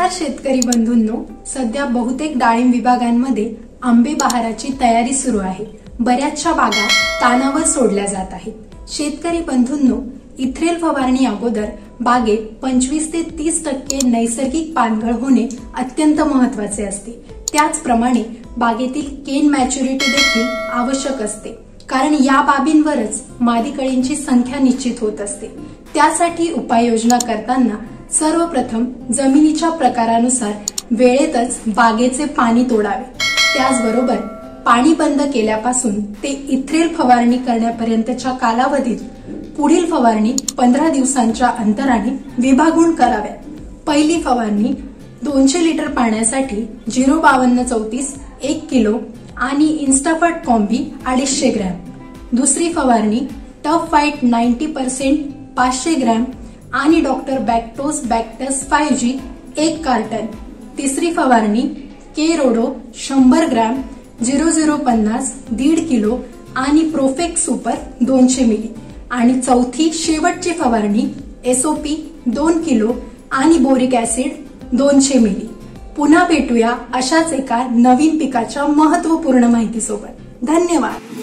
नमस्कार शेतकरी बंधूंनो, सध्या बहुतेक डाळिंब विभागांमध्ये आंबे बहाराची तयारी सुरू आहे। बऱ्याचशा बागा तानावर सोडल्या जात आहेत। शेतकरी बंधूंनो, इथ्रेल फवारणी अगोदर बागेत 25 ते 30% नैसर्गिक पानगळ होणे अत्यंत महत्त्वाचे असते। त्याचप्रमाणे बागेतील केन मॅच्युरिटी देखील आवश्यक असते, कारण या बाबींवरच मादी कळींची संख्या निश्चित होत असते। त्यासाठी उपाययोजना करताना सर्वप्रथम जमिनीच्या प्रकारानुसार वेळेतच बागेचे पाणी तोडावे। त्याचबरोबर पाणी बंद केल्यापासून ते इथ्रेल फवारणी करण्यापर्यंतच्या कालावधीत पुढील फवारणी 15 दिवसांच्या अंतराने विभागून कराव्यात। पहिली फवारणी 200 लिटर पाण्यासाठी 05234 1 किलो आणि इन्स्टाफर्ट कॉम्बी 250 ग्रॅम। दुसरी फवारणी टफ फाइट 90% 500 ग्रॅम आणि डॉक्टर बॅक्टोस बॅक्टस 5G 1 कार्टन। तिसरी फवारणी के रोडो 100 ग्रॅम 0050 1.5 किलो आणि प्रोफेक्स सुपर 200 मिली। आणि चौथी शेवटची फवारणी SOP 2 किलो आणि बोरिक ऍसिड 200 मिली। पुन्हा भेटूया अशाच एका नवीन पिकाच्या महत्त्वपूर्ण माहितीसोबत। धन्यवाद।